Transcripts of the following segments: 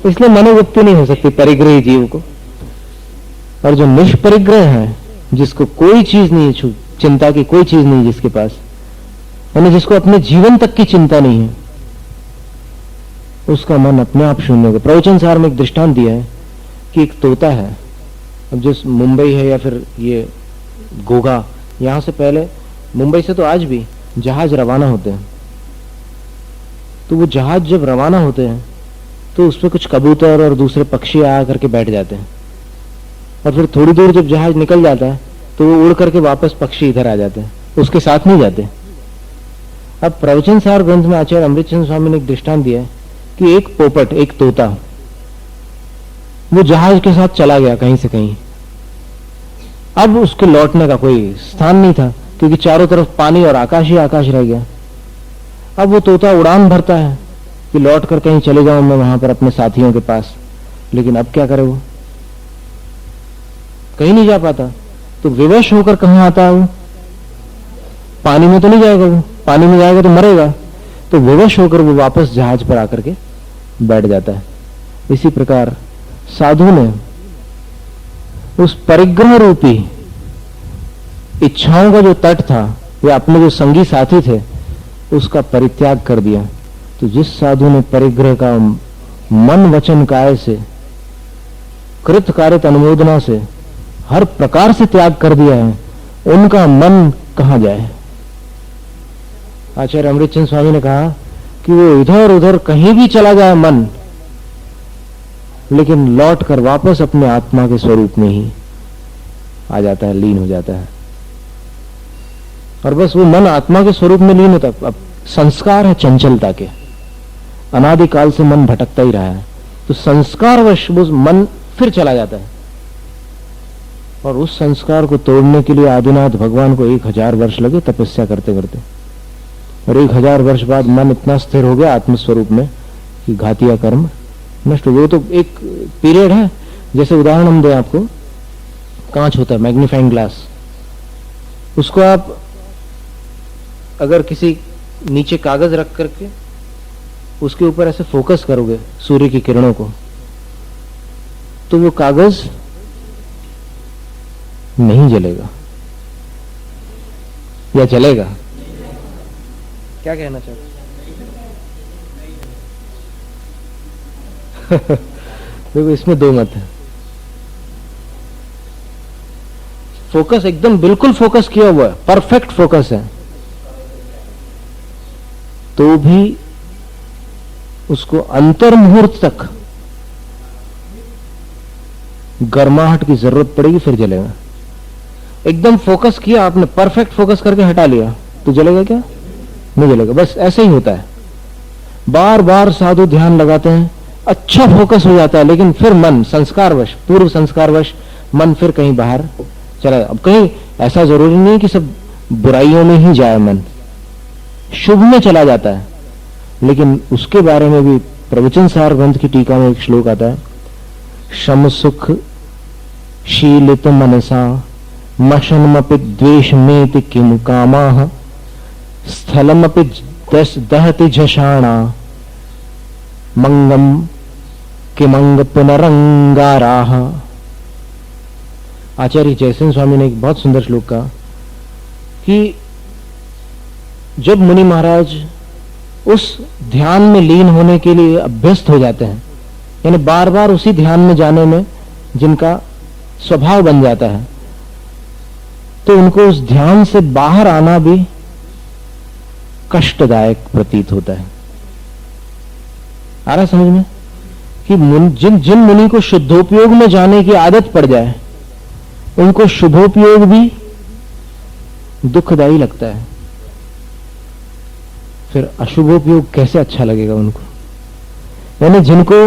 इसलिए मनोवृत्ति नहीं हो सकती परिग्रही जीव को। और जो निष्परिग्रह है, जिसको कोई चीज नहीं है, चिंता की कोई चीज नहीं जिसके पास, यानी जिसको अपने जीवन तक की चिंता नहीं है, उसका मन अपने आप शून्य होगा। प्रवचन सार में एक दृष्टांत दिया है कि एक तोता है। अब जिस मुंबई है या फिर ये गोगा, यहां से पहले मुंबई से तो आज भी जहाज रवाना होते हैं। तो वो जहाज जब रवाना होते हैं तो उसपे कुछ कबूतर और दूसरे पक्षी आ करके बैठ जाते हैं, और फिर थोड़ी दूर जब जहाज निकल जाता है तो वो उड़ करके वापस पक्षी इधर आ जाते हैं, उसके साथ नहीं जाते। अब प्रवचन सार ग्रंथ में आचार्य अमृतचंद्र स्वामी ने एक दृष्टांत दिया है कि एक पोपट, एक तोता, वो जहाज के साथ चला गया कहीं से कहीं। अब उसके लौटने का कोई स्थान नहीं था, क्योंकि चारों तरफ पानी और आकाश ही आकाश रह गया। अब वो तोता उड़ान भरता है कि लौट कर कहीं चले जाऊं मैं वहां पर अपने साथियों के पास, लेकिन अब क्या करे, वो कहीं नहीं जा पाता। तो विवश होकर कहां आता है वो? पानी में तो नहीं जाएगा, वो पानी में जाएगा तो मरेगा। तो विवश होकर वो वापस जहाज पर आकर के बैठ जाता है। इसी प्रकार साधु ने उस परिग्रह रूपी इच्छाओं का जो तट था, या अपने जो संगी साथी थे, उसका परित्याग कर दिया। तो जिस साधु ने परिग्रह का मन वचन काय से, कृत कारित अनुमोदना से, हर प्रकार से त्याग कर दिया है, उनका मन कहां जाए। आचार्य अमृतचंद्र स्वामी ने कहा कि वो इधर उधर कहीं भी चला जाए मन, लेकिन लौट कर वापस अपने आत्मा के स्वरूप में ही आ जाता है, लीन हो जाता है। और बस वो मन आत्मा के स्वरूप में लीन होता। अब संस्कार है चंचलता के, अनादिकाल से मन भटकता ही रहा है, तो संस्कारवश वो मन फिर चला जाता है। और उस संस्कार को तोड़ने के लिए आदिनाथ भगवान को 1000 वर्ष लगे तपस्या करते करते, और 1000 वर्ष बाद मन इतना स्थिर हो गया आत्मस्वरूप में कि घातिया कर्म नष्ट हो गए। तो एक पीरियड है, जैसे उदाहरण हम दें आपको, कांच होता है, मैग्नीफाइंग ग्लास, उसको आप अगर किसी नीचे कागज रख करके उसके ऊपर ऐसे फोकस करोगे सूर्य की किरणों को, तो वो कागज नहीं जलेगा, या जलेगा? क्या कहना चाहते? देखो, इसमें दो मत है। फोकस एकदम बिल्कुल फोकस किया हुआ है, परफेक्ट फोकस है, तो भी उसको अंतर मुहूर्त तक गर्माहट की जरूरत पड़ेगी, फिर जलेगा। एकदम फोकस किया आपने, परफेक्ट फोकस करके हटा लिया, तो जलेगा क्या? नहीं जलेगा। बस ऐसे ही होता है। बार बार साधु ध्यान लगाते हैं, अच्छा फोकस हो जाता है, लेकिन फिर मन संस्कारवश, पूर्व संस्कारवश मन फिर कहीं बाहर चला। अब कहीं ऐसा जरूरी नहीं कि सब बुराइयों में ही जाए मन, शुभ में चला जाता है। लेकिन उसके बारे में भी प्रवचन सार ग्रंथ की टीका में एक श्लोक आता है, शम सुख शीलित मनसा मशनमपि द्वेषमेति किम कामाः स्थलमपि दहति झषाणा मंगम किमंग पुनरंगाराः। आचार्य जयसिंह स्वामी ने एक बहुत सुंदर श्लोक कहा कि जब मुनि महाराज उस ध्यान में लीन होने के लिए अभ्यस्त हो जाते हैं, यानी बार बार उसी ध्यान में जाने में जिनका स्वभाव बन जाता है, तो उनको उस ध्यान से बाहर आना भी कष्टदायक प्रतीत होता है। आ रहा समझ में कि जिन मुनि को शुद्धोपयोग में जाने की आदत पड़ जाए, उनको शुभोपयोग भी दुखदायी लगता है, फिर अशुभोपयोग कैसे अच्छा लगेगा उनको। यानी जिनको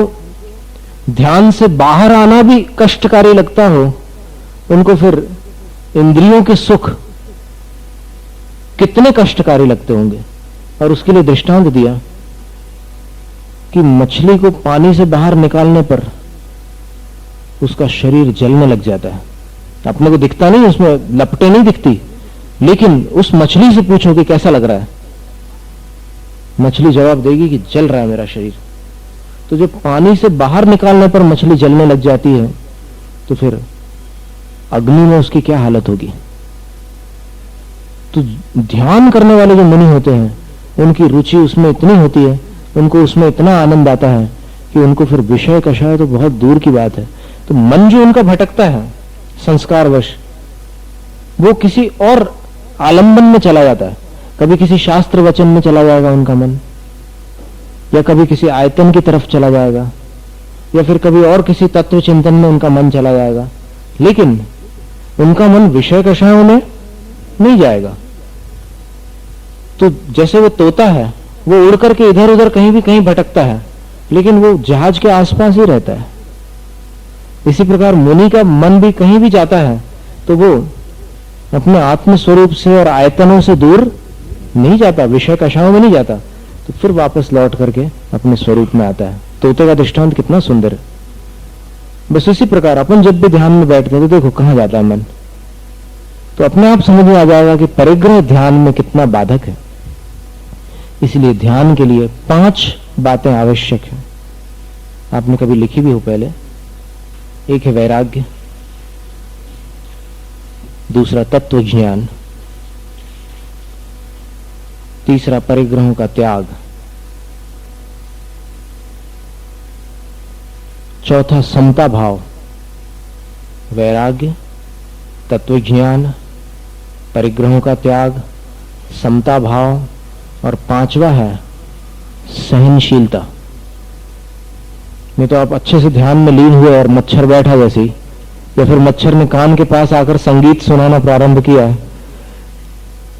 ध्यान से बाहर आना भी कष्टकारी लगता हो, उनको फिर इंद्रियों के सुख कितने कष्टकारी लगते होंगे। और उसके लिए दृष्टांत दिया कि मछली को पानी से बाहर निकालने पर उसका शरीर जलने लग जाता है। अपने को दिखता नहीं, उसमें लपटें नहीं दिखती, लेकिन उस मछली से पूछो कि कैसा लग रहा है, मछली जवाब देगी कि जल रहा है मेरा शरीर। तो तो जब पानी से बाहर निकालने पर मछली जलने लग जाती है तो फिर अग्नि में उसकी क्या हालत होगी। तो ध्यान करने वाले जो मुनि होते हैं उनकी रुचि उसमें इतनी होती है, उनको उसमें इतना आनंद आता है कि उनको फिर विषय कषाय तो बहुत दूर की बात है। तो मन जो उनका भटकता है संस्कारवश, वो किसी और आलंबन में चला जाता है। कभी किसी शास्त्र वचन में चला जाएगा उनका मन, या कभी किसी आयतन की तरफ चला जाएगा, या फिर कभी और किसी तत्व चिंतन में उनका मन चला जाएगा, लेकिन उनका मन विषय कषायों में नहीं जाएगा। तो जैसे वो तोता है, वो उड़ करके इधर उधर कहीं भी कहीं भटकता है, लेकिन वो जहाज के आसपास ही रहता है। इसी प्रकार मुनि का मन भी कहीं भी जाता है तो वो अपने आत्म स्वरूप से और आयतनों से दूर नहीं जाता, विषय कषायों में नहीं जाता, तो फिर वापस लौट करके अपने स्वरूप में आता है। तोते का दृष्टांत कितना सुंदर है। बस इसी प्रकार अपन जब भी ध्यान में बैठते हैं तो देखो कहां जाता है मन, तो अपने आप समझ में आ जाएगा कि परिग्रह ध्यान में कितना बाधक है। इसलिए ध्यान के लिए 5 बातें आवश्यक है। आपने कभी लिखी भी हो पहले। एक है वैराग्य, दूसरा तत्व ज्ञान, तीसरा परिग्रहों का त्याग, चौथा समता भाव। वैराग्य, तत्व ज्ञान, परिग्रहों का त्याग, समता भाव, और 5वां है सहनशीलता। नहीं तो आप अच्छे से ध्यान में लीन हुए और मच्छर बैठा जैसे ही, या फिर मच्छर ने कान के पास आकर संगीत सुनाना प्रारंभ किया,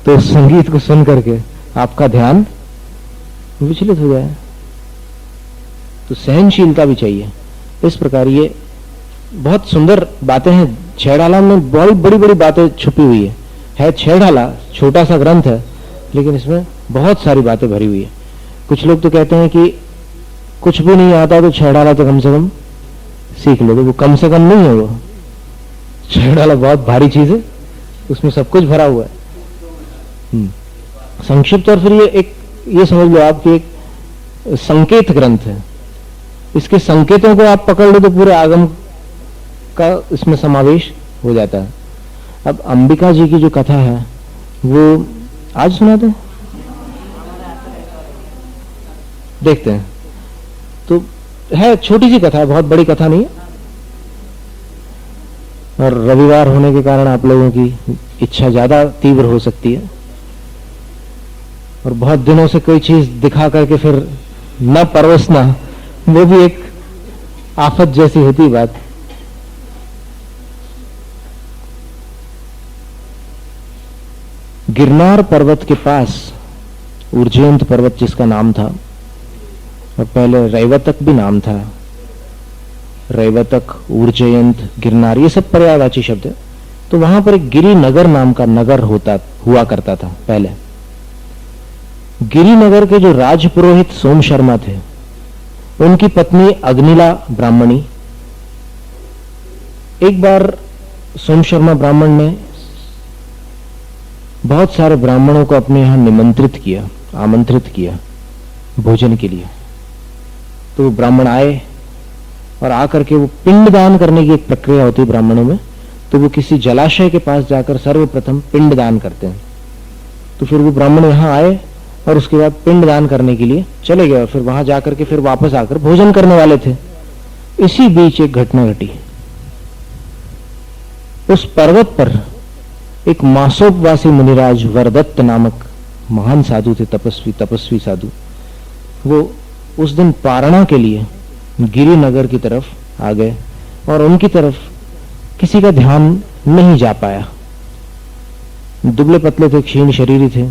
तो उस संगीत को सुन करके आपका ध्यान विचलित हो जाए। तो सहनशीलता भी चाहिए। इस प्रकार ये बहुत सुंदर बातें हैं। छेड़ाला में बहुत बड़ी बड़ी बातें छुपी हुई है छेड़ाला छोटा सा ग्रंथ है, लेकिन इसमें बहुत सारी बातें भरी हुई है। कुछ लोग तो कहते हैं कि कुछ भी नहीं आता तो छेड़ाला तो कम से कम सीख लो, तो वो कम से कम नहीं है, वो छेड़ाला बहुत भारी चीज है, उसमें सब कुछ भरा हुआ है। संक्षिप्त और फिर ये समझ लो आप कि एक संकेत ग्रंथ है। इसके संकेतों को आप पकड़ लो तो पूरे आगम का इसमें समावेश हो जाता है। अब अंबिका जी की जो कथा है वो आज सुनाते हैं, देखते हैं। तो है छोटी सी कथा है, बहुत बड़ी कथा नहीं है, और रविवार होने के कारण आप लोगों की इच्छा ज्यादा तीव्र हो सकती है, और बहुत दिनों से कोई चीज दिखा करके फिर न परवसना, वो भी एक आफत जैसी होती बात। गिरनार पर्वत के पास उर्जयंत पर्वत जिसका नाम था, और पहले रैवतक भी नाम था, रैवतक, उर्जयंत, गिरनार, ये सब पर्यायवाची शब्द है। तो वहां पर एक गिरिनगर नाम का नगर हुआ करता था पहले। गिरिनगर के जो राजपुरोहित सोम शर्मा थे, उनकी पत्नी अग्निला ब्राह्मणी, एक बार सोम शर्मा ब्राह्मण ने बहुत सारे ब्राह्मणों को अपने यहां आमंत्रित किया भोजन के लिए। तो वो ब्राह्मण आए, और आकर के वो पिंडदान करने की एक प्रक्रिया होती है ब्राह्मणों में, तो वो किसी जलाशय के पास जाकर सर्वप्रथम पिंडदान करते हैं। तो फिर वो ब्राह्मण यहां आए और उसके बाद पिंडदान करने के लिए चले गए, और फिर वहां जाकर के फिर वापस आकर भोजन करने वाले थे। इसी बीच एक घटना घटी। उस पर्वत पर एक मासोपवासी मुनिराज वरदत्त नामक महान साधु थे, तपस्वी साधु। वो उस दिन पारणा के लिए गिरिनगर की तरफ आ गए, और उनकी तरफ किसी का ध्यान नहीं जा पाया। दुबले पतले थे, क्षीण शरीरी थे,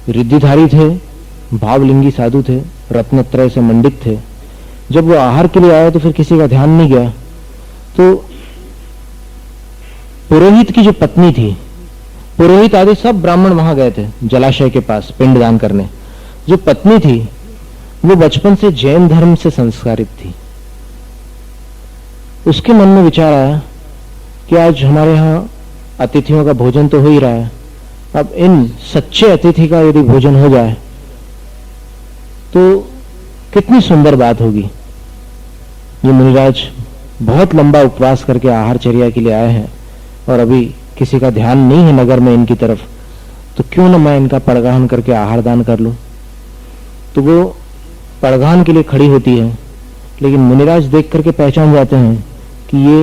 रिद्धिधारी थे, भावलिंगी साधु थे, रत्नत्रय से मंडित थे। जब वो आहार के लिए आए तो फिर किसी का ध्यान नहीं गया। तो पुरोहित की जो पत्नी थी, पुरोहित आदि सब ब्राह्मण वहां गए थे जलाशय के पास पिंडदान करने। जो पत्नी थी वो बचपन से जैन धर्म से संस्कारित थी। उसके मन में विचार आया कि आज हमारे यहां अतिथियों का भोजन तो हो ही रहा है, अब इन सच्चे अतिथि का यदि भोजन हो जाए तो कितनी सुंदर बात होगी। ये मुनिराज बहुत लंबा उपवास करके आहारचर्या के लिए आए हैं और अभी किसी का ध्यान नहीं है नगर में इनकी तरफ, तो क्यों ना मैं इनका पड़गान करके आहार दान कर लूं। तो वो पड़गान के लिए खड़ी होती है, लेकिन मुनिराज देख करके पहचान जाते हैं कि ये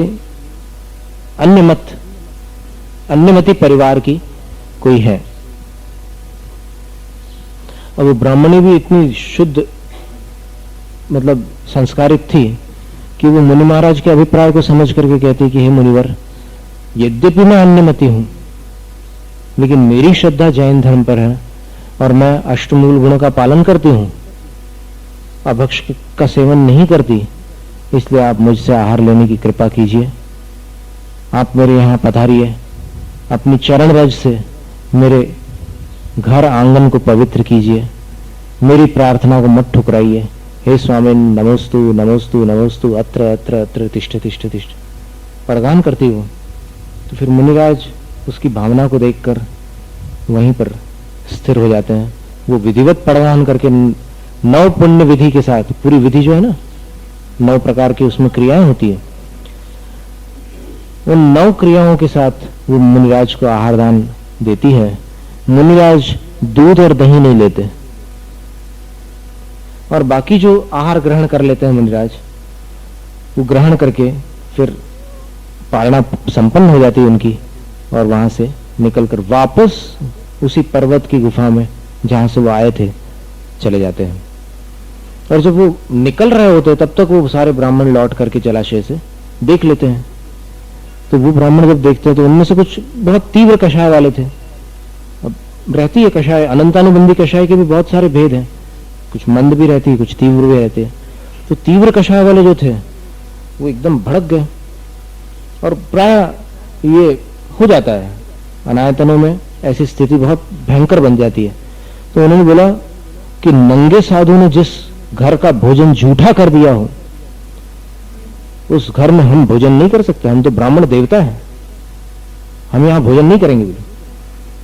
अन्यमति परिवार की कोई है। और वो ब्राह्मणी भी इतनी शुद्ध मतलब संस्कारित थी कि वो मुनि महाराज के अभिप्राय को समझ करके कहती कि हे मुनिवर, यद्यपि मैं अन्यमति हूं, लेकिन मेरी श्रद्धा जैन धर्म पर है और मैं अष्टमूल गुणों का पालन करती हूं, अभक्ष का सेवन नहीं करती, इसलिए आप मुझसे आहार लेने की कृपा कीजिए। आप मेरे यहाँ पधारिए, अपनी चरण रज से मेरे घर आंगन को पवित्र कीजिए, मेरी प्रार्थना को मत ठुकराइए। हे स्वामी नमोस्तु नमोस्तु नमोस्तु, अत्र अत्र अत्र तिष्ठ तिष्ठ तिष्ठ पड़गान करती हो। तो फिर मुनिराज उसकी भावना को देखकर वहीं पर स्थिर हो जाते हैं। वो विधिवत पड़गान करके 9 पुण्य विधि के साथ, पूरी विधि जो है ना 9 प्रकार की उसमें क्रियाएं होती है, उन 9 क्रियाओं के साथ वो मुनिराज को आहार दान देती है। मुनिराज दूध और दही नहीं लेते और बाकी जो आहार ग्रहण कर लेते हैं मुनिराज, वो ग्रहण करके फिर पालना संपन्न हो जाती है उनकी, और वहां से निकलकर वापस उसी पर्वत की गुफा में जहां से वो आए थे चले जाते हैं। और जब वो निकल रहे होते हैं तब तक वो सारे ब्राह्मण लौट करके जलाशय से देख लेते हैं। तो वो ब्राह्मण जब देखते हैं तो उनमें से कुछ बहुत तीव्र कषाय वाले थे। अब रहती है कषाय, अनंतानुबंधी कषाय के भी बहुत सारे भेद हैं, कुछ मंद भी रहती है, कुछ तीव्र भी रहते हैं। तो तीव्र कषाय वाले जो थे वो एकदम भड़क गए, और प्राय ये हो जाता है अनायतनों में, ऐसी स्थिति बहुत भयंकर बन जाती है। तो उन्होंने बोला कि नंगे साधु ने जिस घर का भोजन झूठा कर दिया हो, उस घर में हम भोजन नहीं कर सकते, हम तो ब्राह्मण देवता हैं, हम यहां भोजन नहीं करेंगे बोले।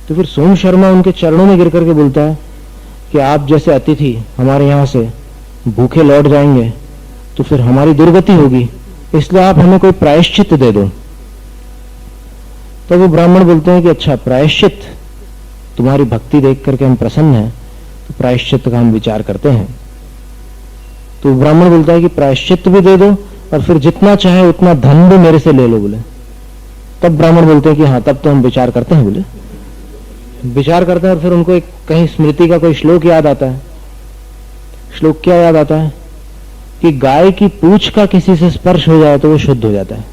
तो फिर सोम शर्मा उनके चरणों में गिर करके बोलता है कि आप जैसे अतिथि हमारे यहां से भूखे लौट जाएंगे तो फिर हमारी दुर्गति होगी, इसलिए आप हमें कोई प्रायश्चित दे दो। तो वो ब्राह्मण बोलते हैं कि अच्छा प्रायश्चित, तुम्हारी भक्ति देख करके हम प्रसन्न हैं, तो प्रायश्चित का हम विचार करते हैं। तो ब्राह्मण बोलता है कि प्रायश्चित भी दे दो और फिर जितना चाहे उतना धन भी मेरे से ले लो बोले। तब ब्राह्मण बोलते हैं कि हाँ तब तो हम विचार करते हैं बोले। विचार करते हैं और फिर उनको एक कहीं स्मृति का कोई श्लोक याद आता है। श्लोक क्या याद आता है कि गाय की पूंछ का किसी से स्पर्श हो जाए तो वो शुद्ध हो जाता है।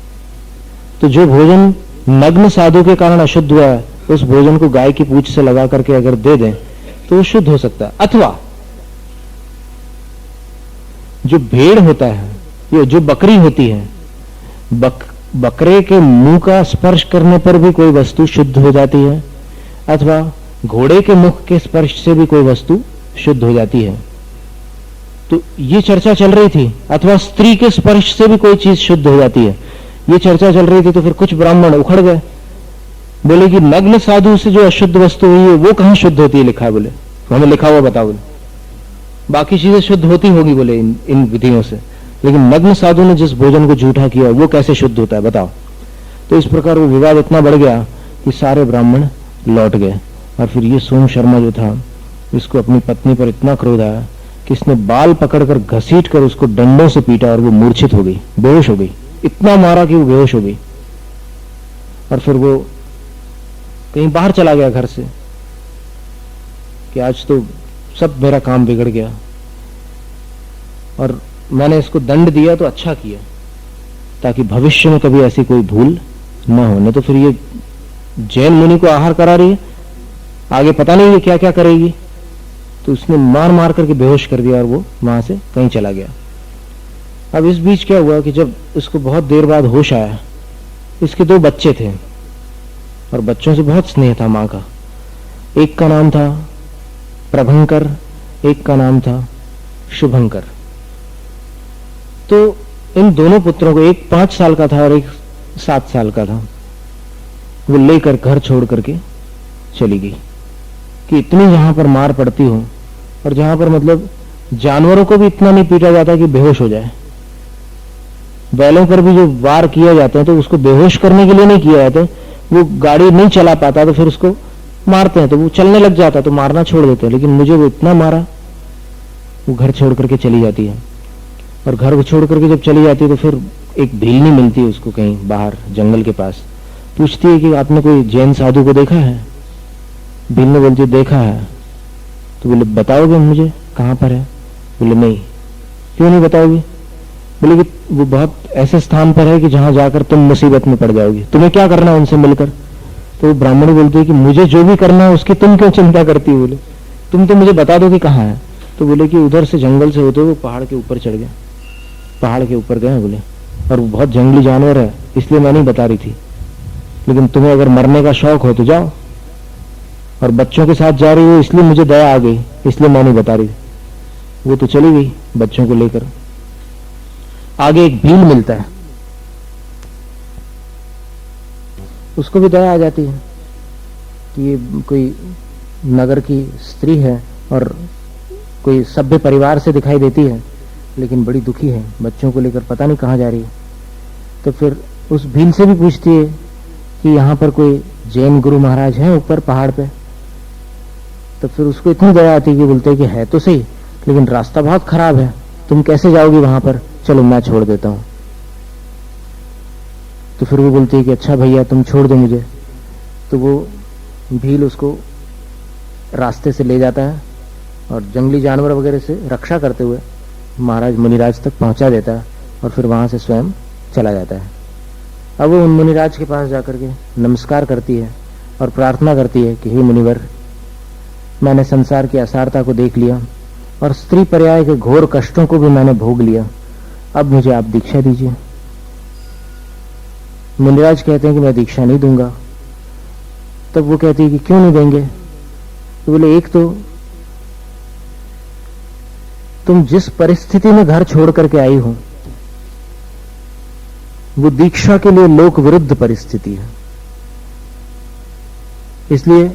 तो जो भोजन नग्न साधु के कारण अशुद्ध हुआ है, उस भोजन को गाय की पूंछ से लगा करके अगर दे दें तो वो शुद्ध हो सकता है। अथवा जो भेड़ होता है, ये जो बकरी होती है, बकरे के मुंह का स्पर्श करने पर भी कोई वस्तु शुद्ध हो जाती है, अथवा घोड़े के मुख के स्पर्श से भी कोई वस्तु शुद्ध हो जाती है। तो ये चर्चा चल रही थी। अथवा स्त्री के स्पर्श से भी कोई चीज शुद्ध हो जाती है, ये चर्चा चल रही थी। तो फिर कुछ ब्राह्मण उखड़ गए, बोले कि नग्न साधु से जो अशुद्ध वस्तु हुई है वो कहां शुद्ध होती है, लिखा है बोले, हमें लिखा हुआ बताओ बोले। बाकी चीजें शुद्ध होती होगी बोले इन विधियों से, लेकिन नग्न साधु ने जिस भोजन को झूठा किया वो कैसे शुद्ध होता है बताओ। तो इस प्रकार वो विवाद इतना बढ़ गया कि सारे ब्राह्मण लौट गए। और फिर ये सोम शर्मा जो था, इसको अपनी पत्नी पर इतना क्रोध आया कि इसने बाल पकड़कर घसीट कर उसको डंडों से पीटा और वो मूर्छित हो गई, बेहोश हो गई। इतना मारा कि वो बेहोश हो गई। और फिर वो कहीं बाहर चला गया घर से कि आज तो सब मेरा काम बिगड़ गया और मैंने इसको दंड दिया तो अच्छा किया, ताकि भविष्य में कभी ऐसी कोई भूल न हो। नहीं तो फिर ये जैन मुनि को आहार करा रही है, आगे पता नहीं ये क्या क्या करेगी। तो उसने मार मार करके बेहोश कर दिया और वो वहां से कहीं चला गया। अब इस बीच क्या हुआ कि जब उसको बहुत देर बाद होश आया, इसके 2 बच्चे थे और बच्चों से बहुत स्नेह था मां का। एक का नाम था प्रभंकर, एक का नाम था शुभंकर। तो इन दोनों पुत्रों को, एक 5 साल का था और एक 7 साल का था, वो लेकर घर छोड़ करके चली गई कि इतनी जहां पर मार पड़ती हो और जहां पर मतलब जानवरों को भी इतना नहीं पीटा जाता कि बेहोश हो जाए, बैलों पर भी जो वार किया जाता है तो उसको बेहोश करने के लिए नहीं किया जाता, वो गाड़ी नहीं चला पाता तो फिर उसको मारते हैं, तो वो चलने लग जाता तो मारना छोड़ देते हैं। लेकिन मुझे वो इतना मारा, वो घर छोड़ करके चली जाती है। और घर को छोड़ करके जब चली जाती है तो फिर एक भीलनी मिलती है उसको कहीं बाहर जंगल के पास, पूछती है कि आपने कोई जैन साधु को देखा है? भीलनी बोलती है देखा है। तो बोले बताओगे मुझे कहाँ पर है? बोले नहीं। क्यों नहीं बताओगे? बोले कि वो बहुत ऐसे स्थान पर है कि जहां जाकर तुम मुसीबत में पड़ जाओगी, तुम्हें क्या करना है उनसे मिलकर? तो ब्राह्मण बोलते हैं कि मुझे जो भी करना है उसकी तुम क्यों चिंता करती हो? बोले तुम तो मुझे बता दो कि कहाँ है। तो बोले कि उधर से जंगल से होते हुए पहाड़ के ऊपर चढ़ गए, पहाड़ के ऊपर गए बोले, और वो बहुत जंगली जानवर है इसलिए मैं नहीं बता रही थी, लेकिन तुम्हें अगर मरने का शौक हो तो जाओ, और बच्चों के साथ जा रही हो इसलिए मुझे दया आ गई इसलिए मैं नहीं बता रही। वो तो चली गई बच्चों को लेकर। आगे एक भील मिलता है, उसको भी दया आ जाती है कि ये कोई नगर की स्त्री है और कोई सभ्य परिवार से दिखाई देती है, लेकिन बड़ी दुखी है, बच्चों को लेकर पता नहीं कहाँ जा रही है। तो फिर उस भील से भी पूछती है कि यहाँ पर कोई जैन गुरु महाराज हैं ऊपर पहाड़ पे? तो फिर उसको इतनी दया आती है कि बोलते हैं कि है तो सही, लेकिन रास्ता बहुत खराब है, तुम कैसे जाओगी वहां पर? चलो मैं छोड़ देता हूं। तो फिर वो बोलती है कि अच्छा भैया तुम छोड़ दो मुझे। तो वो भील उसको रास्ते से ले जाता है और जंगली जानवर वगैरह से रक्षा करते हुए महाराज मुनिराज तक पहुंचा देता है, और फिर वहां से स्वयं चला जाता है। अब वो उन मुनिराज के पास जाकर के नमस्कार करती है और प्रार्थना करती है कि हे मुनिवर, मैंने संसार की असारता को देख लिया और स्त्री पर्याय के घोर कष्टों को भी मैंने भोग लिया, अब मुझे आप दीक्षा दीजिए। मुनिराज कहते हैं कि मैं दीक्षा नहीं दूंगा। तब वो कहती है कि क्यों नहीं देंगे? तो बोले एक तो तुम जिस परिस्थिति में घर छोड़ करके आई हो वो दीक्षा के लिए लोक विरुद्ध परिस्थिति है, इसलिए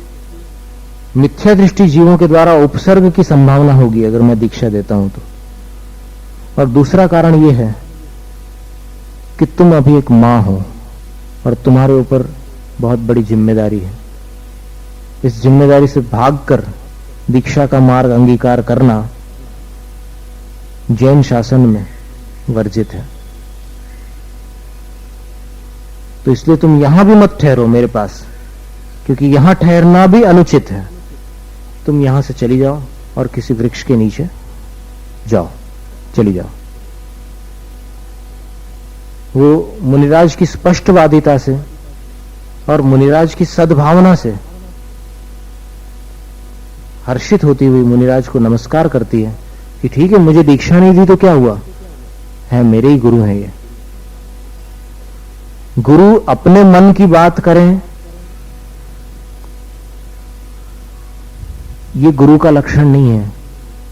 मिथ्या दृष्टि जीवों के द्वारा उपसर्ग की संभावना होगी अगर मैं दीक्षा देता हूं तो। और दूसरा कारण यह है कि तुम अभी एक मां हो और तुम्हारे ऊपर बहुत बड़ी जिम्मेदारी है। इस जिम्मेदारी से भागकर दीक्षा का मार्ग अंगीकार करना जैन शासन में वर्जित है। तो इसलिए तुम यहां भी मत ठहरो मेरे पास, क्योंकि यहां ठहरना भी अनुचित है। तुम यहां से चली जाओ और किसी वृक्ष के नीचे जाओ, चली जाओ। वो मुनिराज की स्पष्टवादिता से और मुनिराज की सद्भावना से हर्षित होती हुई मुनिराज को नमस्कार करती है कि ठीक है, मुझे दीक्षा नहीं दी तो क्या हुआ है, मेरे ही गुरु हैं ये। गुरु अपने मन की बात करें ये गुरु का लक्षण नहीं है।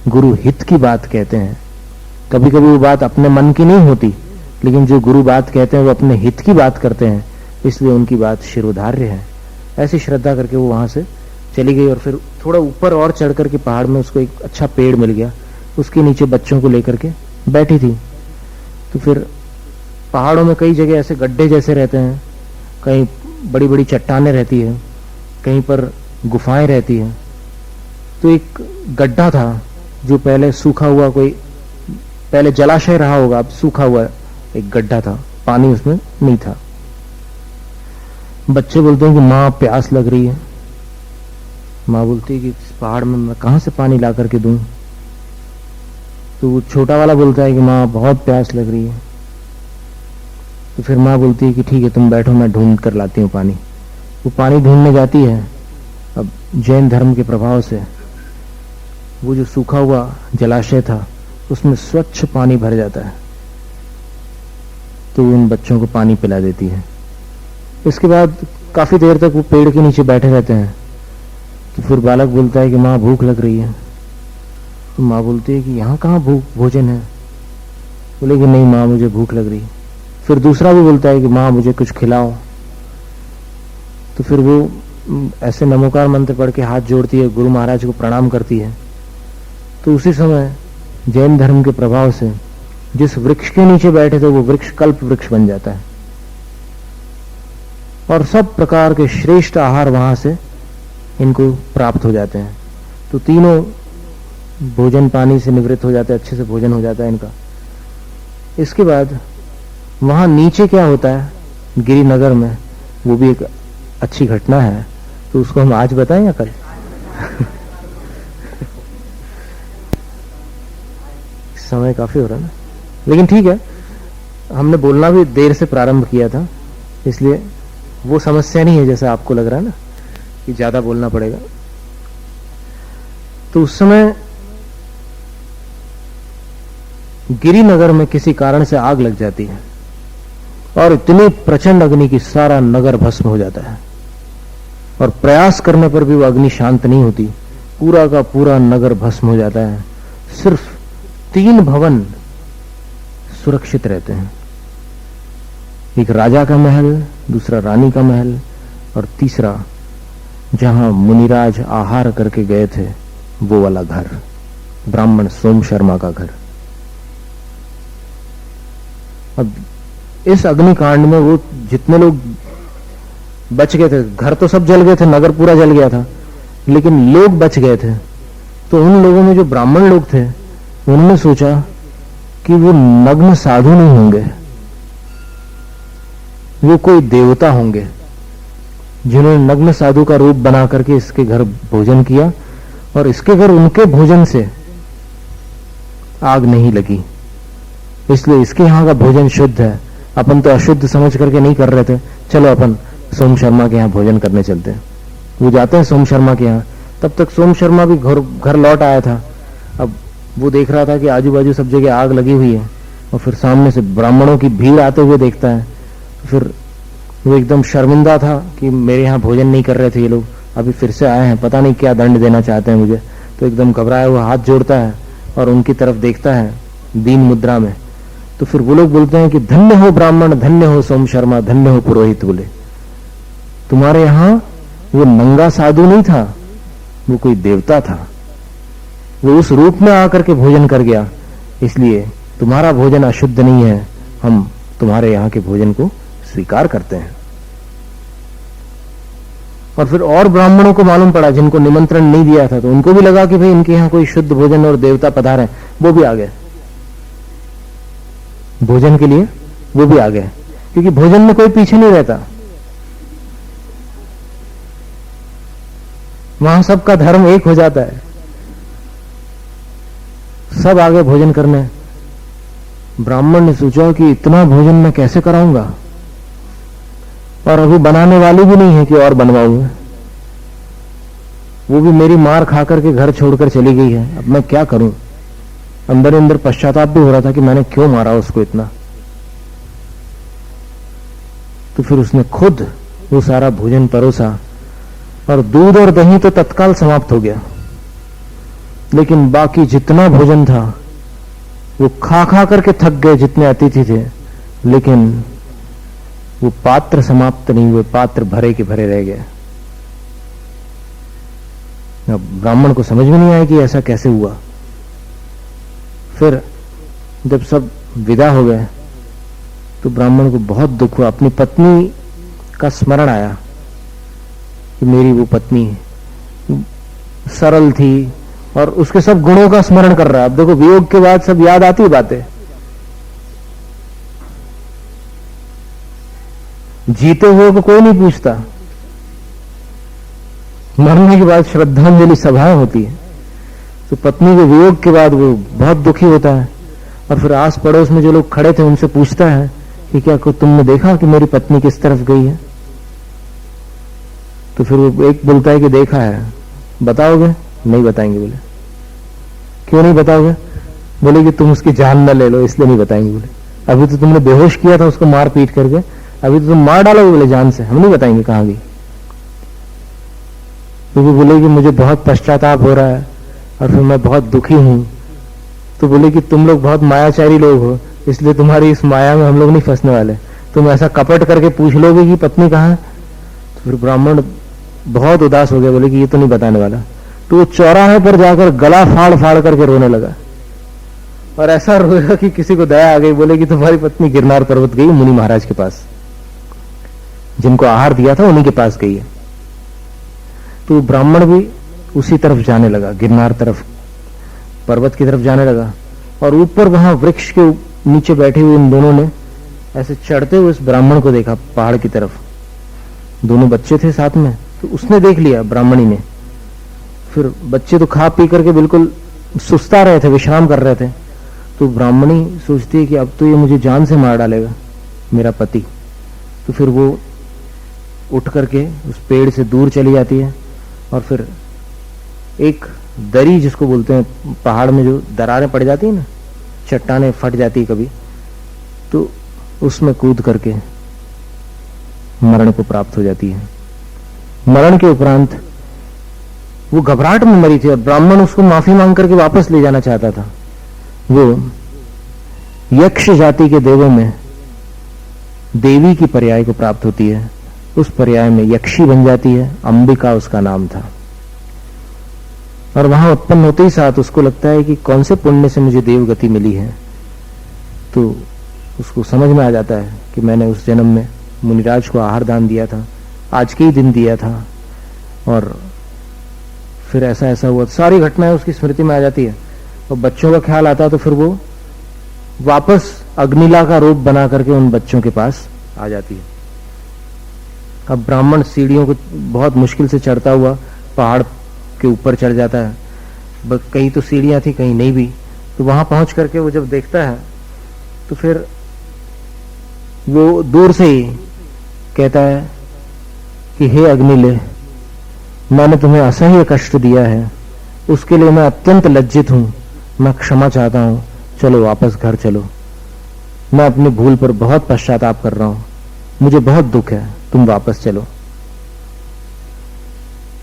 गुरु हित की बात कहते हैं। कभी कभी वो बात अपने मन की नहीं होती, लेकिन जो गुरु बात कहते हैं वो अपने हित की बात करते हैं, इसलिए उनकी बात शिरोधार्य है। ऐसी श्रद्धा करके वो वहां से चली गई और फिर थोड़ा ऊपर और चढ़ करके पहाड़ में उसको एक अच्छा पेड़ मिल गया, उसके नीचे बच्चों को लेकर के बैठी थी। तो फिर पहाड़ों में कई जगह ऐसे गड्ढे जैसे रहते हैं, कहीं बड़ी बड़ी चट्टानें रहती है, कहीं पर गुफाएं रहती हैं। तो एक गड्ढा था जो पहले सूखा हुआ, कोई पहले जलाशय रहा होगा, अब सूखा हुआ एक गड्ढा था, पानी उसमें नहीं था। बच्चे बोलते हैं कि माँ प्यास लग रही है। माँ बोलती है कि इस पहाड़ में मैं कहां से पानी ला करके दूं? तो वो छोटा वाला बोलता है कि माँ बहुत प्यास लग रही है। तो फिर माँ बोलती है कि ठीक है तुम बैठो, मैं ढूंढ कर लाती हूँ पानी। वो पानी ढूंढने जाती है। अब जैन धर्म के प्रभाव से वो जो सूखा हुआ जलाशय था उसमें स्वच्छ पानी भर जाता है, तो उन बच्चों को पानी पिला देती है। इसके बाद काफी देर तक वो पेड़ के नीचे बैठे रहते हैं। तो फिर बालक बोलता है कि माँ भूख लग रही है। तो माँ बोलती है कि यहाँ कहाँ भोजन है? बोले कि नहीं माँ मुझे भूख लग रही है। फिर दूसरा भी बोलता है कि माँ मुझे कुछ खिलाओ। तो फिर वो ऐसे नमोकार मंत्र पढ़ के हाथ जोड़ती है, गुरु महाराज को प्रणाम करती है। तो उसी समय जैन धर्म के प्रभाव से जिस वृक्ष के नीचे बैठे थे वो वृक्ष कल्प वृक्ष बन जाता है और सब प्रकार के श्रेष्ठ आहार वहां से इनको प्राप्त हो जाते हैं। तो तीनों भोजन पानी से निवृत्त हो जाते हैं, अच्छे से भोजन हो जाता है इनका। इसके बाद वहां नीचे क्या होता है गिरिनगर में, वो भी एक अच्छी घटना है। तो उसको हम आज बताएं या कल? समय काफी हो रहा है ना, लेकिन ठीक है, हमने बोलना भी देर से प्रारंभ किया था, इसलिए वो समस्या नहीं है जैसा आपको लग रहा है ना कि ज्यादा बोलना पड़ेगा। तो उस समय गिरिनगर में किसी कारण से आग लग जाती है और इतनी प्रचंड अग्नि की सारा नगर भस्म हो जाता है और प्रयास करने पर भी वो अग्नि शांत नहीं होती, पूरा का पूरा नगर भस्म हो जाता है। सिर्फ 3 भवन सुरक्षित रहते हैं, एक राजा का महल, दूसरा रानी का महल और तीसरा जहां मुनिराज आहार करके गए थे वो वाला घर, ब्राह्मण सोम शर्मा का घर। अब इस अग्निकांड में वो जितने लोग बच गए थे, घर तो सब जल गए थे, नगर पूरा जल गया था, लेकिन लोग बच गए थे। तो उन लोगों में जो ब्राह्मण लोग थे उन्होंने सोचा कि वो नग्न साधु नहीं होंगे, वो कोई देवता होंगे जिन्होंने नग्न साधु का रूप बना करके इसके घर भोजन किया और इसके घर उनके भोजन से आग नहीं लगी, इसलिए इसके यहां का भोजन शुद्ध है। अपन तो अशुद्ध समझ करके नहीं कर रहे थे, चलो अपन सोम शर्मा के यहाँ भोजन करने चलते हैं। वो जाते हैं सोम शर्मा के यहाँ। तब तक सोम शर्मा भी घर लौट आया था। अब वो देख रहा था कि आजू बाजू सब जगह आग लगी हुई है और फिर सामने से ब्राह्मणों की भीड़ आते हुए देखता है। फिर वो एकदम शर्मिंदा था कि मेरे यहाँ भोजन नहीं कर रहे थे ये लोग, अभी फिर से आए हैं, पता नहीं क्या दंड देना चाहते हैं मुझे। तो एकदम घबराया हुआ हाथ जोड़ता है और उनकी तरफ देखता है दीन मुद्रा में। तो फिर वो लोग बोलते हैं कि धन्य हो ब्राह्मण, धन्य हो सोम शर्मा, धन्य हो पुरोहित। बोले तुम्हारे यहां वो नंगा साधु नहीं था, वो कोई देवता था, वो उस रूप में आकर के भोजन कर गया, इसलिए तुम्हारा भोजन अशुद्ध नहीं है, हम तुम्हारे यहाँ के भोजन को स्वीकार करते हैं। और फिर और ब्राह्मणों को मालूम पड़ा जिनको निमंत्रण नहीं दिया था, तो उनको भी लगा कि भाई इनके यहाँ कोई शुद्ध भोजन और देवता पधारे, वो भी आ गए भोजन के लिए, वो भी आ गए, क्योंकि भोजन में कोई पीछे नहीं रहता, वहां सबका धर्म एक हो जाता है, सब आगे भोजन करने। ब्राह्मण ने सोचा कि इतना भोजन मैं कैसे कराऊंगा, और अभी बनाने वाली भी नहीं है कि और बनवाऊंगा, वो भी मेरी मार खा करके घर छोड़कर चली गई है, अब मैं क्या करूं। अंदर अंदर पश्चाताप भी हो रहा था कि मैंने क्यों मारा उसको इतना। तो फिर उसने खुद वो सारा भोजन परोसा और दूध और दही तो तत्काल समाप्त हो गया, लेकिन बाकी जितना भोजन था वो खा खा करके थक गए जितने अतिथि थे, लेकिन वो पात्र समाप्त नहीं हुए, पात्र भरे के भरे रह गए। अब ब्राह्मण को समझ में नहीं आया कि ऐसा कैसे हुआ। फिर जब सब विदा हो गए तो ब्राह्मण को बहुत दुख हुआ, अपनी पत्नी का स्मरण आया कि मेरी वो पत्नी सरल थी और उसके सब गुणों का स्मरण कर रहा है। अब देखो वियोग के बाद सब याद आती बातें, जीते हुए को कोई नहीं पूछता, मरने के बाद श्रद्धांजलि सभाएं होती है। तो पत्नी के वियोग के बाद वो बहुत दुखी होता है और फिर आस पड़ोस में जो लोग खड़े थे उनसे पूछता है कि क्या तुमने देखा कि मेरी पत्नी किस तरफ गई है। तो फिर वो एक बोलता है कि देखा है। बताओगे? नहीं बताएंगे। बोले क्यों नहीं बताओगे? बोले कि तुम उसकी जान न ले लो इसलिए नहीं बताएंगे। बोले अभी तो तुमने बेहोश किया था उसको मार पीट करके, अभी तो तुम मार डालोगे बोले जान से, हम नहीं बताएंगे कहां गई। क्योंकि बोले कि मुझे बहुत पश्चाताप हो रहा है और फिर मैं बहुत दुखी हूं। तो बोले कि तुम लोग बहुत मायाचारी लोग हो, इसलिए तुम्हारी इस माया में हम लोग नहीं फंसने वाले, तुम ऐसा कपट करके पूछ लोगे कि पत्नी कहाँ है। तो फिर ब्राह्मण बहुत उदास हो गया, बोले कि ये तो नहीं बताने वाला। तो वो चौराहे पर जाकर गला फाड़ फाड़ करके रोने लगा और ऐसा रोया कि किसी को दया आ गई, बोले कि तुम्हारी पत्नी गिरनार पर्वत गई मुनि महाराज के पास, जिनको आहार दिया था उन्हीं के पास गई है। तो ब्राह्मण भी उसी तरफ जाने लगा, गिरनार तरफ, पर्वत की तरफ जाने लगा। और ऊपर वहां वृक्ष के नीचे बैठे हुए इन दोनों ने ऐसे चढ़ते हुए उस ब्राह्मण को देखा पहाड़ की तरफ। दोनों बच्चे थे साथ में, तो उसने देख लिया ब्राह्मणी ने। फिर बच्चे तो खा पी करके बिल्कुल सुस्ता रहे थे, विश्राम कर रहे थे। तो ब्राह्मणी सोचती है कि अब तो ये मुझे जान से मार डालेगा मेरा पति। तो फिर वो उठ करके उस पेड़ से दूर चली जाती है और फिर एक दरी, जिसको बोलते हैं पहाड़ में जो दरारें पड़ जाती है ना, चट्टानें फट जाती है कभी, तो उसमें कूद करके मरण को प्राप्त हो जाती है। मरण के उपरांत वो घबराहट में मरी थी और ब्राह्मण उसको माफी मांग करके वापस ले जाना चाहता था। वो यक्ष जाति के देवों में देवी की पर्याय को प्राप्त होती है, उस पर्याय में यक्षी बन जाती है, अंबिका उसका नाम था। और वहां उत्पन्न होते ही साथ उसको लगता है कि कौन से पुण्य से मुझे देव गति मिली है। तो उसको समझ में आ जाता है कि मैंने उस जन्म में मुनिराज को आहार दान दिया था, आज के ही दिन दिया था, और फिर ऐसा ऐसा हुआ। सारी घटनाएं उसकी स्मृति में आ जाती है और बच्चों का ख्याल आता है। तो फिर वो वापस अग्निला का रूप बना करके उन बच्चों के पास आ जाती है। अब ब्राह्मण सीढ़ियों को बहुत मुश्किल से चढ़ता हुआ पहाड़ के ऊपर चढ़ जाता है। कहीं तो सीढ़ियां थी, कहीं नहीं भी। तो वहां पहुंच करके वो जब देखता है तो फिर वो दूर से ही कहता है कि हे अग्निले, मैंने तुम्हें असह्य कष्ट दिया है, उसके लिए मैं अत्यंत लज्जित हूं, मैं क्षमा चाहता हूं, चलो वापस घर चलो। मैं अपनी भूल पर बहुत पश्चाताप कर रहा हूं, मुझे बहुत दुख है, तुम वापस चलो।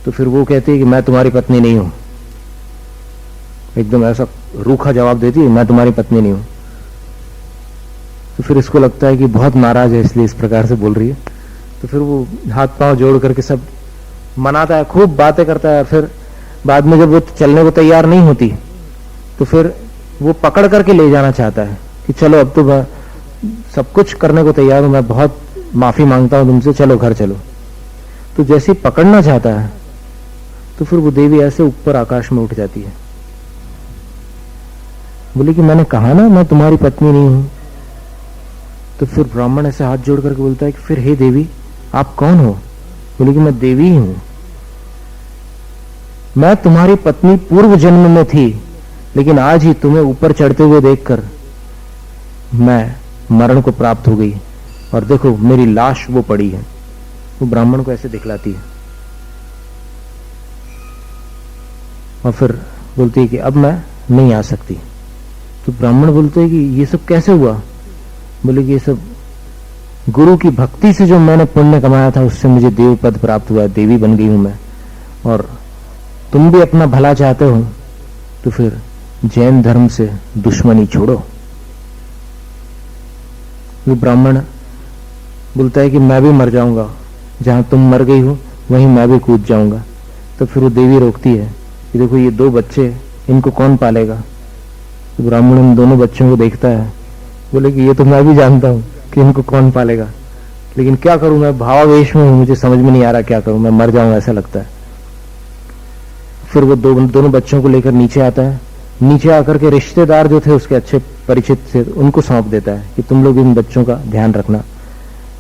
तो फिर वो कहती है कि मैं तुम्हारी पत्नी नहीं हूं। एकदम ऐसा रूखा जवाब देती है, मैं तुम्हारी पत्नी नहीं हूं। तो फिर इसको लगता है कि बहुत नाराज है, इसलिए इस प्रकार से बोल रही है। तो फिर वो हाथ पांव जोड़ करके सब मनाता है, खूब बातें करता है। फिर बाद में जब वो चलने को तैयार नहीं होती तो फिर वो पकड़ करके ले जाना चाहता है कि चलो अब तो मैं सब कुछ करने को तैयार हूं, मैं बहुत माफी मांगता हूं तुमसे, चलो घर चलो। तो जैसे ही पकड़ना चाहता है तो फिर वो देवी ऐसे ऊपर आकाश में उठ जाती है, बोली कि मैंने कहा ना मैं तुम्हारी पत्नी नहीं हूं। तो फिर ब्राह्मण ऐसे हाथ जोड़ करके बोलता है कि फिर हे देवी आप कौन हो? बोले कि मैं देवी हूं, मैं तुम्हारी पत्नी पूर्व जन्म में थी, लेकिन आज ही तुम्हें ऊपर चढ़ते हुए देखकर मैं मरण को प्राप्त हो गई, और देखो मेरी लाश वो पड़ी है। वो ब्राह्मण को ऐसे दिखलाती है और फिर बोलती है कि अब मैं नहीं आ सकती। तो ब्राह्मण बोलते हैं कि ये सब कैसे हुआ? बोले कि ये सब गुरु की भक्ति से जो मैंने पुण्य कमाया था उससे मुझे देव पद प्राप्त हुआ, देवी बन गई हूं मैं। और तुम भी अपना भला चाहते हो तो फिर जैन धर्म से दुश्मनी छोड़ो। वो ब्राह्मण बोलता है कि मैं भी मर जाऊंगा, जहां तुम मर गई हो वहीं मैं भी कूद जाऊंगा। तो फिर वो देवी रोकती है कि देखो ये दो बच्चे, इनको कौन पालेगा? तो ब्राह्मण उन दोनों बच्चों को देखता है, बोले कि ये तो मैं भी जानता हूं कि इनको कौन पालेगा, लेकिन क्या करूं, मैं भावावेश में हूं, मुझे समझ में नहीं आ रहा क्या करूं, मैं मर जाऊं ऐसा लगता है। फिर वो दोनों बच्चों को लेकर नीचे आता है। नीचे आकर के रिश्तेदार जो थे उसके अच्छे परिचित थे, उनको सौंप देता है कि तुम लोग इन बच्चों का ध्यान रखना।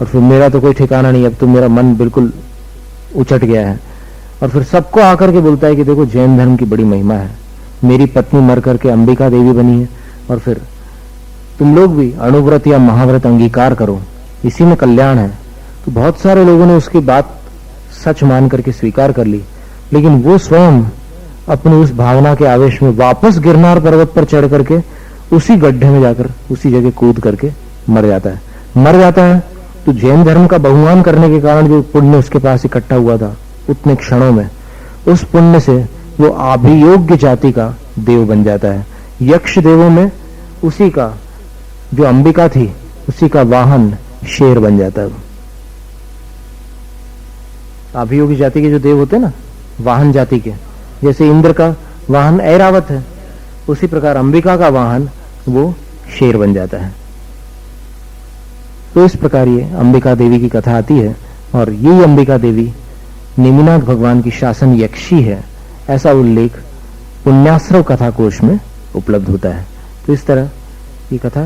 और फिर मेरा तो कोई ठिकाना नहीं, अब तो मेरा मन बिल्कुल उचट गया है। और फिर सबको आकर के बोलता है कि देखो जैन धर्म की बड़ी महिमा है, मेरी पत्नी मर करके अंबिका देवी बनी है, और फिर तुम लोग भी अणुव्रत या महाव्रत अंगीकार करो, इसी में कल्याण है। तो बहुत सारे लोगों ने उसकी बात सच मान करके स्वीकार कर ली, लेकिन वो स्वयं अपनी उस भावना के आवेश में वापस गिरनार पर्वत पर चढ़ करके उसी गड्ढे में जाकर उसी जगह कूद करके मर जाता है। तो जैन धर्म का बहुमान करने के कारण जो पुण्य उसके पास इकट्ठा हुआ था उतने क्षणों में, उस पुण्य से वो अभियोग्य जाति का देव बन जाता है। यक्ष देवों में उसी का जो अंबिका थी उसी का वाहन शेर बन जाता है। अभियोगी जाति के जो देव होते हैं ना, वाहन जाति के, जैसे इंद्र का वाहन ऐरावत है, उसी प्रकार अंबिका का वाहन वो शेर बन जाता है। तो इस प्रकार ये अंबिका देवी की कथा आती है, और यही अंबिका देवी नेमिनाथ भगवान की शासन यक्षी है, ऐसा उल्लेख पुण्याश्रव कथा कोश में उपलब्ध होता है। तो इस तरह ये कथा